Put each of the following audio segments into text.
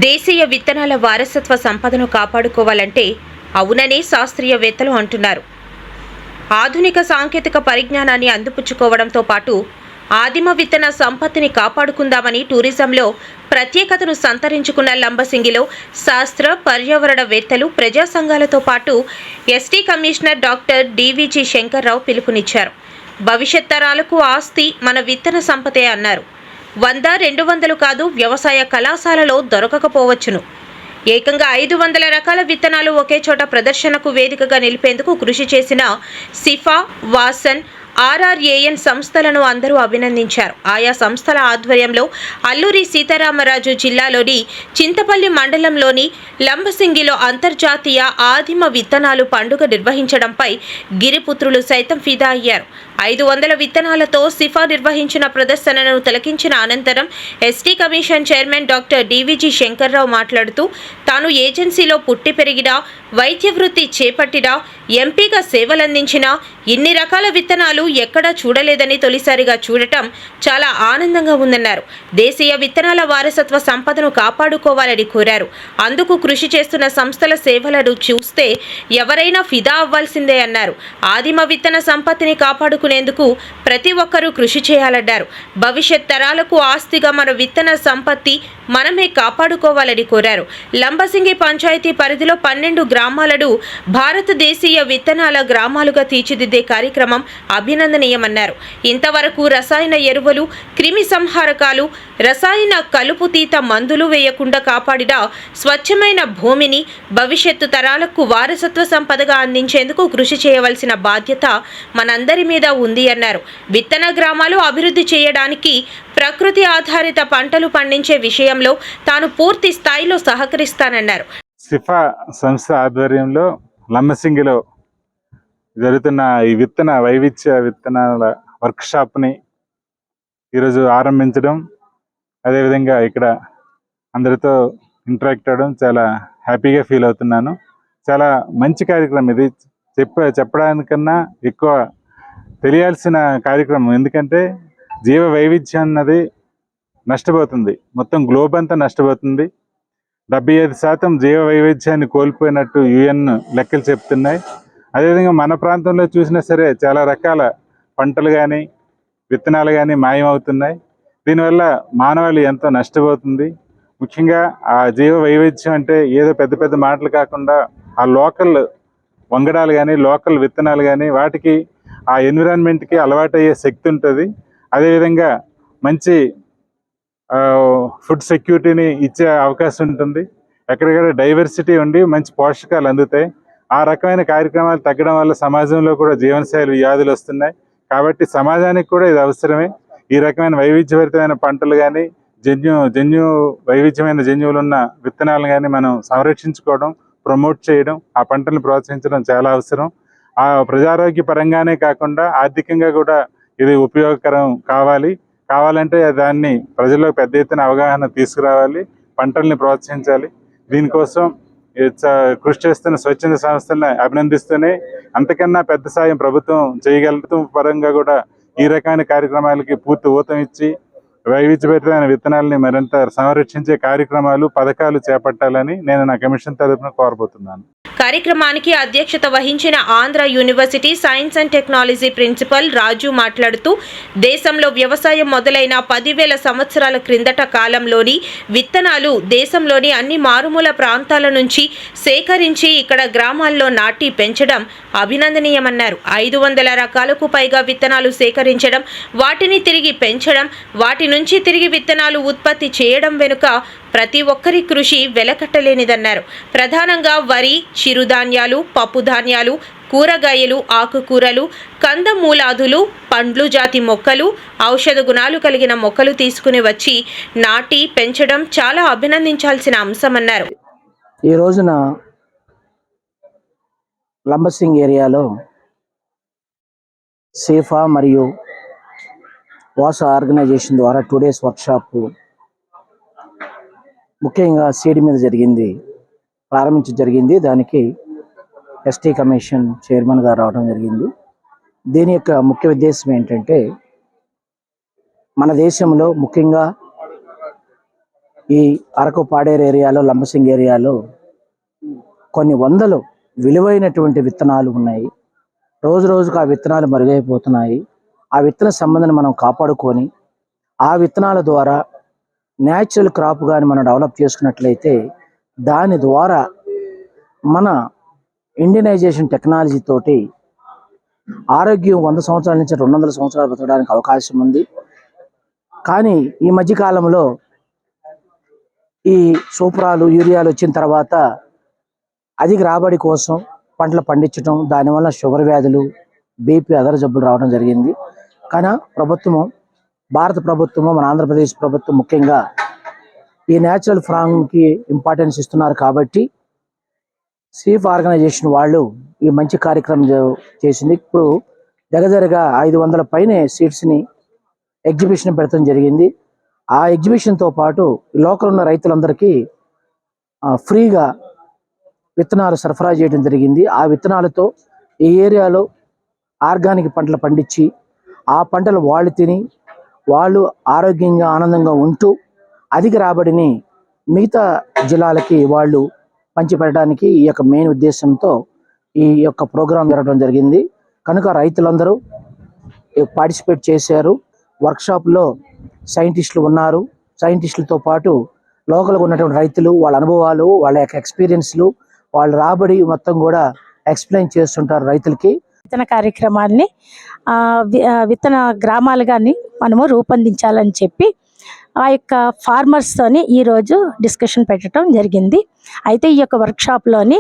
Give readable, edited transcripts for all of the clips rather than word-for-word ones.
దేశీయ విత్తనాల వారసత్వ సంపదను కాపాడుకోవాలంటే అవుననే శాస్త్రీయవేత్తలు అంటున్నారు. ఆధునిక సాంకేతిక పరిజ్ఞానాన్ని అందిపుచ్చుకోవడంతో పాటు ఆదిమ విత్తన సంపత్తిని కాపాడుకుందామని టూరిజంలో ప్రత్యేకతను సంతరించుకున్న లంబసింగిలో శాస్త్ర పర్యావరణవేత్తలు, ప్రజా సంఘాలతో పాటు ఎస్టీ కమిషనర్ డాక్టర్ డివిజి శంకర్రావు పిలుపునిచ్చారు. భవిష్యత్ తరాలకు ఆస్తి మన విత్తన సంపదే అన్నారు. 100, 200 కాదు, వ్యవసాయ కళాశాలలో దొరకకపోవచ్చును. ఏకంగా 500 రకాల విత్తనాలు ఒకే చోట ప్రదర్శనకు వేదికగా నిలిపేందుకు కృషి చేసిన సిఫా, వాసన్, RRAN సంస్థలను అందరూ అభినందించారు. ఆయా సంస్థల ఆధ్వర్యంలో అల్లూరి సీతారామరాజు జిల్లాలోని చింతపల్లి మండలంలోని లంబసింగిలో అంతర్జాతీయ ఆదిమ విత్తనాలు పండుగ నిర్వహించడంపై గిరిపుత్రులు సైతం ఫిదా అయ్యారు. 500 విత్తనాలతో సిఫా నిర్వహించిన ప్రదర్శనను తిలకించిన అనంతరం ST commission chairman doctor డివిజి Shankarrao మాట్లాడుతూ, తాను ఏజెన్సీలో పుట్టి పెరిగినా, వైద్య వృత్తి చేపట్టినా, ఎంపీగా సేవలందించినా ఇన్ని రకాల విత్తనాలు ఎక్కడా చూడలేదని తొలిసారిగా చూడటం చాలా ఆనందంగా ఉందన్నారు. దేశీయ విత్తనాల వారసత్వ సంపదను కాపాడుకోవాలని కోరారు. అందుకు కృషి చేస్తున్న సంస్థల సేవలను చూస్తే ఎవరైనా ఫిదా అవ్వాల్సిందే అన్నారు. ఆదిమ విత్తన సంపత్తిని కాపాడుకునేందుకు ప్రతి ఒక్కరూ కృషి చేయాలన్నారు. భవిష్యత్ తరాలకు ఆస్తిగా మన విత్తన సంపత్తి మనమే కాపాడుకోవాలని కోరారు. లంబసింగి పంచాయతీ పరిధిలో 12 గ్రామాలను భారతదేశీయ విత్తనాల గ్రామాలుగా తీర్చిదిద్దే కార్యక్రమం అభినందనీయమన్నారు. ఇంతవరకు రసాయన ఎరువులు, క్రిమి సంహారకాలు, రసాయన కలుపుతీత మందులు వేయకుండా కాపాడిన స్వచ్ఛమైన భూమిని భవిష్యత్తు తరాలకు వారసత్వ సంపదగా అందించేందుకు కృషి చేయవలసిన బాధ్యత మనందరి మీద ఉంది అన్నారు. విత్తన గ్రామాలు అభివృద్ధి చేయడానికి ప్రకృతి ఆధారిత పంటలు పండించే విషయంలో తాను పూర్తి స్థాయిలో సహకరిస్తానన్నారు. సిఫా సంస్థ ఆధ్వర్యంలో లంబసింగిలో జరుగుతున్న ఈ విత్తన వైవిధ్య విత్తనాల వర్క్షాప్ని ఈరోజు ఆరంభించడం, అదేవిధంగా ఇక్కడ అందరితో ఇంటరాక్ట్ అవ్వడం చాలా హ్యాపీగా ఫీల్ అవుతున్నాను. చాలా మంచి కార్యక్రమం ఇది. చెప్పడానికన్నా ఎక్కువ తెలియాల్సిన కార్యక్రమం. ఎందుకంటే జీవ వైవిధ్యం అన్నది నష్టపోతుంది, మొత్తం గ్లోబ్ అంతా నష్టపోతుంది. 75% జీవ వైవిధ్యాన్ని కోల్పోయినట్టు UN లెక్కలు చెప్తున్నాయి. అదేవిధంగా మన ప్రాంతంలో చూసినా సరే చాలా రకాల పంటలు కానీ విత్తనాలు కానీ మాయమవుతున్నాయి. దీనివల్ల మానవాళి ఎంతో నష్టపోతుంది. ముఖ్యంగా ఆ జీవ వైవిధ్యం అంటే ఏదో పెద్ద పెద్ద మాటలు కాకుండా ఆ లోకల్ వంగడాలు కానీ, లోకల్ విత్తనాలు కానీ, వాటికి ఆ ఎన్విరాన్మెంట్కి అలవాటయ్యే శక్తి ఉంటుంది. అదేవిధంగా మంచి ఫుడ్ సెక్యూరిటీని ఇచ్చే అవకాశం ఉంటుంది. ఎక్కడికక్కడ డైవర్సిటీ ఉండి మంచి పోషకాలు అందుతాయి. ఆ రకమైన కార్యక్రమాలు తగ్గడం వల్ల సమాజంలో కూడా జీవనశైలి వ్యాధులు వస్తున్నాయి. కాబట్టి సమాజానికి కూడా ఇది అవసరమే. ఈ రకమైన వైవిధ్యభరితమైన పంటలు కానీ, వైవిధ్యమైన జన్యువులు ఉన్న విత్తనాలు కానీ మనం సంరక్షించుకోవడం, ప్రమోట్ చేయడం, ఆ పంటలను ప్రోత్సహించడం చాలా అవసరం. ఆ ప్రజారోగ్య పరంగానే కాకుండా ఆర్థికంగా కూడా ఇది ఉపయోగకరం కావాలంటే దాన్ని ప్రజల్లో పెద్ద ఎత్తున అవగాహన తీసుకురావాలి, పంటల్ని ప్రోత్సహించాలి. దీనికోసం కృషి చేస్తున్న స్వచ్ఛంద సంస్థలను అభినందిస్తూనే అంతకన్నా పెద్ద సాయం ప్రభుత్వం చేయగలుగుతూ పరంగా కూడా ఈ రకమైన కార్యక్రమాలకి పూర్తి ఊతం ఇచ్చి వైవిధ్యభరితమైన విత్తనాలని మరింత సంరక్షించే కార్యక్రమాలు, పథకాలు చేపట్టాలని నేను నా కమిషన్ తరఫున కోరబోతున్నాను. కార్యక్రమానికి అధ్యక్షత వహించిన Andhra university science and technology principal Raju మాట్లాడుతూ, దేశంలో వ్యవసాయం మొదలైన 10,000 సంవత్సరాల క్రిందట కాలంలోని విత్తనాలు దేశంలోని అన్ని మారుమూల ప్రాంతాల నుంచి సేకరించి ఇక్కడ గ్రామాల్లో నాటి పెంచడం అభినందనీయమన్నారు. 500 రకాలకు పైగా విత్తనాలు సేకరించడం, వాటిని తిరిగి పెంచడం, వాటి నుంచి తిరిగి విత్తనాలు ఉత్పత్తి చేయడం వెనుక ప్రతి ఒక్కరి కృషి వెలకట్టలేనిదన్నారు. ప్రధానంగా వరి, చిరుధాన్యాలు, పప్పు ధాన్యాలు, కూరగాయలు, ఆకుకూరలు, కందమూలాదులు, పండ్లు జాతి మొక్కలు, ఔషధ గుణాలు కలిగిన మొక్కలు తీసుకుని వచ్చి నాటి పెంచడం చాలా అభినందించాల్సిన అంశమన్నారు. ఈ రోజున లంబసింగ్ ఏరియాలో సేఫా మరియు వాసా ఆర్గనైజేషన్ ద్వారా 2 days వర్క్షాప్ ముఖ్యంగా సీడ్ మీద జరిగింది. దానికి ఎస్టీ కమిషన్ చైర్మన్ గారు రావడం జరిగింది. దీని యొక్క ముఖ్య ఉద్దేశం ఏంటంటే, మన దేశంలో ముఖ్యంగా ఈ అరకు పాడేరు ఏరియాలో, లంబసింగ్ ఏరియాలో కొన్ని వందలు విలువైనటువంటి విత్తనాలు ఉన్నాయి. రోజు రోజుకు ఆ విత్తనాలు మరుగైపోతున్నాయి. ఆ విత్తన సంబంధాన్ని మనం కాపాడుకొని ఆ విత్తనాల ద్వారా న్యాచురల్ క్రాప్ కానీ మనం డెవలప్ చేసుకున్నట్లయితే దాని ద్వారా మన ఇండియనైజేషన్ టెక్నాలజీ తోటి ఆరోగ్యం 100 సంవత్సరాల నుంచి 200 సంవత్సరాలు బతకడానికి అవకాశం ఉంది. కానీ ఈ మధ్యకాలంలో ఈ సూపరాలు, యూరియాలు వచ్చిన తర్వాత అధిక రాబడి కోసం పంటలు పండించడం, దానివల్ల షుగర్ వ్యాధులు, బీపీ, అదర జబ్బులు రావడం జరిగింది. కానీ భారత ప్రభుత్వము, మన ఆంధ్రప్రదేశ్ ప్రభుత్వం ముఖ్యంగా ఈ న్యాచురల్ ఫార్మింగ్కి ఇంపార్టెన్స్ ఇస్తున్నారు. కాబట్టి సీఫ్ ఆర్గనైజేషన్ వాళ్ళు ఈ మంచి కార్యక్రమం చేసింది. ఇప్పుడు దగ్గరగా 500 పైనే సీడ్స్ని ఎగ్జిబిషన్ పెట్టడం జరిగింది. ఆ ఎగ్జిబిషన్తో పాటు లోకల్ ఉన్న రైతులందరికీ ఫ్రీగా విత్తనాలు సరఫరా చేయడం జరిగింది. ఆ విత్తనాలతో ఈ ఏరియాలో ఆర్గానిక్ పంటలు పండించి ఆ పంటలు వాళ్ళు తిని వాళ్ళు ఆరోగ్యంగా, ఆనందంగా ఉంటూ అధిక రాబడిని మిగతా జిల్లాలకి వాళ్ళు పంచిపెట్టడానికి ఈ యొక్క మెయిన్ ఉద్దేశంతో ఈ యొక్క ప్రోగ్రాం జరగడం జరిగింది. కనుక రైతులందరూ పార్టిసిపేట్ చేశారు. వర్క్షాప్లో సైంటిస్టులు ఉన్నారు. సైంటిస్టులతో పాటు లోకల్గా ఉన్నటువంటి రైతులు, వాళ్ళ అనుభవాలు, వాళ్ళ యొక్క ఎక్స్పీరియన్స్లు, వాళ్ళ రాబడి మొత్తం కూడా ఎక్స్ప్లెయిన్ చేస్తుంటారు రైతులకి. విత్తన కార్యక్రమాల్ని విత్తన గ్రామాలు కానీ మనము రూపొందించాలని చెప్పి ఆ యొక్క ఫార్మర్స్తోని ఈరోజు డిస్కషన్ పెట్టడం జరిగింది. అయితే ఈ యొక్క వర్క్షాప్లోని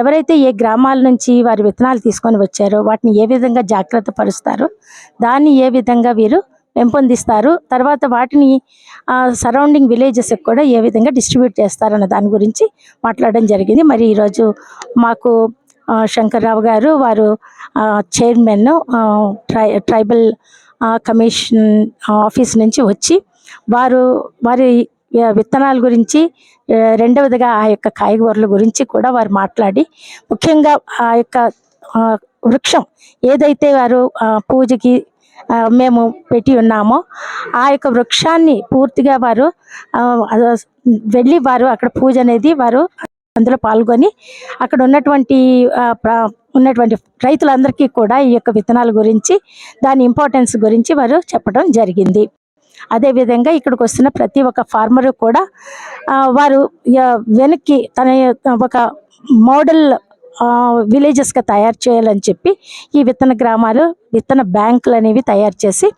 ఎవరైతే ఏ గ్రామాల నుంచి వారి విత్తనాలు తీసుకొని వచ్చారో వాటిని ఏ విధంగా జాగ్రత్త పరుస్తారు, దాన్ని ఏ విధంగా వీరు పెంపొందిస్తారు, తర్వాత వాటిని సరౌండింగ్ విలేజెస్కి కూడా ఏ విధంగా డిస్ట్రిబ్యూట్ చేస్తారన్న దాని గురించి మాట్లాడడం జరిగింది. మరి ఈరోజు మాకు శంకర్రావు గారు, వారు చైర్మన్ ట్రైబల్ కమిషన్ ఆఫీస్ నుంచి వచ్చి వారి విత్తనాల గురించి, రెండవదిగా ఆ యొక్క కాయగూరల గురించి కూడా వారు మాట్లాడి, ముఖ్యంగా ఆ యొక్క వృక్షం ఏదైతే వారు పూజకి మేము పెట్టి ఉన్నామో ఆ యొక్క వృక్షాన్ని పూర్తిగా వారు వెళ్ళి వారు అక్కడ పూజ అనేది వారు అందులో పాల్గొని అక్కడ ఉన్నటువంటి రైతులందరికీ కూడా ఈ యొక్క విత్తనాల గురించి, దాని ఇంపార్టెన్స్ గురించి వారు చెప్పడం జరిగింది. అదేవిధంగా ఇక్కడికి వస్తున్న ప్రతి ఒక్క ఫార్మరు కూడా వారు వెనక్కి తన ఒక మోడల్ విలేజెస్గా తయారు చేయాలని చెప్పి ఈ విత్తన గ్రామాలు, విత్తన బ్యాంకులు అనేవి తయారు చేసి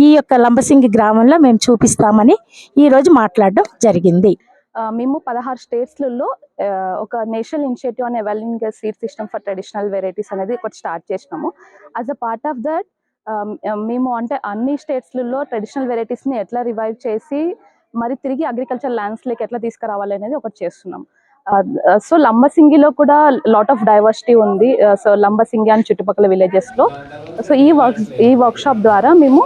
ఈ యొక్క లంబసింగి గ్రామంలో మేము చూపిస్తామని ఈరోజు మాట్లాడడం జరిగింది. మేము 16 స్టేట్స్లలో ఒక national initiative on evaluating seed system for traditional varieties అనేది ఒకటి స్టార్ట్ చేసినాము. As a part of that మేము అంటే అన్ని స్టేట్స్లలో ట్రెడిషనల్ వెరైటీస్ని ఎట్లా రివైవ్ చేసి మరి తిరిగి అగ్రికల్చర్ ల్యాండ్స్లోకి ఎట్లా తీసుకురావాలి అనేది ఒకటి చేస్తున్నాం. సో లంబసింగిలో కూడా లాట్ ఆఫ్ డైవర్సిటీ ఉంది. సో లంబసింగి అండ్ చుట్టుపక్కల విలేజెస్లో సో ఈ వర్క్షాప్ ద్వారా మేము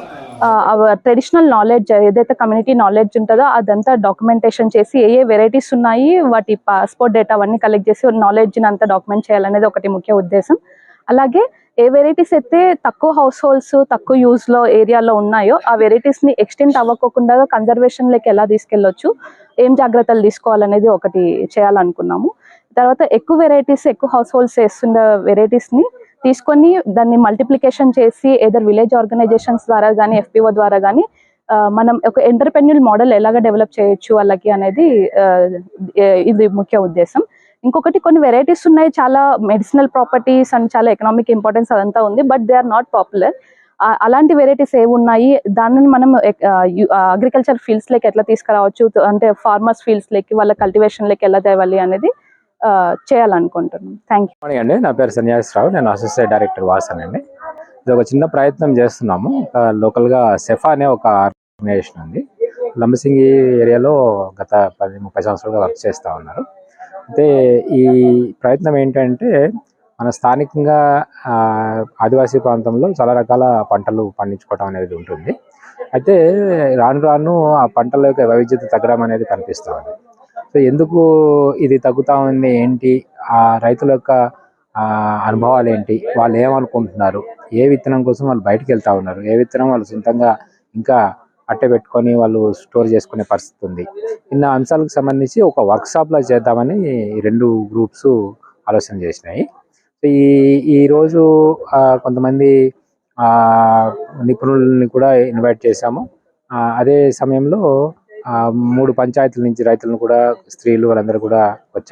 ట్రెడిషనల్ నాలెడ్జ్ ఏదైతే కమ్యూనిటీ నాలెడ్జ్ ఉంటుందో అదంతా డాక్యుమెంటేషన్ చేసి ఏ వెరైటీస్ ఉన్నాయి, వాటి పాస్పోర్ట్ డేటా అవన్నీ కలెక్ట్ చేసి నాలెడ్జ్ని అంతా డాక్యుమెంట్ చేయాలనేది ఒకటి ముఖ్య ఉద్దేశం. అలాగే ఏ వెరైటీస్ అయితే తక్కువ హౌస్ హోల్డ్స్, తక్కువ యూజ్లో ఏరియాలో ఉన్నాయో ఆ వెరైటీస్ని ఎక్స్టెంట్ అవ్వకుండా కన్జర్వేషన్లోకి ఎలా తీసుకెళ్ళొచ్చు, ఏం జాగ్రత్తలు తీసుకోవాలనేది ఒకటి చేయాలనుకున్నాము. తర్వాత ఎక్కువ వెరైటీస్, ఎక్కువ హౌస్ హోల్డ్స్ వేస్తున్న వెరైటీస్ని తీసుకొని దాన్ని మల్టిప్లికేషన్ చేసి ఏదర్ విలేజ్ ఆర్గనైజేషన్స్ ద్వారా కానీ, ఎఫ్పిఓ ద్వారా కానీ మనం ఒక ఎంటర్‌ప్రెన్యూర్ మోడల్ ఎలాగ డెవలప్ చేయొచ్చు వాళ్ళకి అనేది ఇది ముఖ్య ఉద్దేశం. ఇంకొకటి కొన్ని వెరైటీస్ ఉన్నాయి, చాలా మెడిసినల్ ప్రాపర్టీస్ అండ్ చాలా ఎకనామిక్ ఇంపార్టెన్స్ అదంతా ఉంది, but they are not popular. అలాంటి వెరైటీస్ ఏవి ఉన్నాయి, దానిని మనం అగ్రికల్చర్ ఫీల్డ్స్లోకి ఎట్లా తీసుకురావచ్చు, అంటే ఫార్మర్స్ ఫీల్డ్స్లోకి, వాళ్ళ కల్టివేషన్లోకి ఎలా తేవాలి అనేది చేయాలనుకుంటున్నాం. థ్యాంక్ యూ అండి. నా పేరు సన్యాసరావు, నేను అసోసియేట్ డైరెక్టర్ వాసన్ అండి. ఇది ఒక చిన్న ప్రయత్నం చేస్తున్నాము. లోకల్గా సెఫా అనే ఒక ఆర్గనైజేషన్ ఉంది. లంబసింగి ఏరియాలో గత 10-30 సంవత్సరాలుగా వర్క్ చేస్తూ ఉన్నారు. అయితే ఈ ప్రయత్నం ఏంటంటే మన స్థానికంగా ఆదివాసీ ప్రాంతంలో చాలా రకాల పంటలు పండించుకోవడం అనేది ఉంటుంది. అయితే రాను రాను ఆ పంటల యొక్క వైవిధ్యత తగ్గడం అనేది కనిపిస్తూ ఉంది. సో ఎందుకు ఇది తగ్గుతూ ఉంది, ఏంటి, ఆ రైతుల యొక్క అనుభవాలు ఏంటి, వాళ్ళు ఏమనుకుంటున్నారు, ఏ విత్తనం కోసం వాళ్ళు బయటకు వెళ్తూ ఉన్నారు, ఏ విత్తనం వాళ్ళు సొంతంగా ఇంకా అట్టే పెట్టుకొని వాళ్ళు స్టోర్ చేసుకునే పరిస్థితి ఉంది. ఇన్న అంశాలకు సంబంధించి ఒక వర్క్షాప్లో చేద్దామని ఈ 2 గ్రూప్స్ ఆలోచన చేసినాయి. ఈరోజు కొంతమంది నిపుణుల్ని కూడా ఇన్వైట్ చేశాము. అదే సమయంలో 3 పంచాయతీల నుంచి రైతులను కూడా, స్త్రీలు వాళ్ళందరూ కూడా వచ్చారు.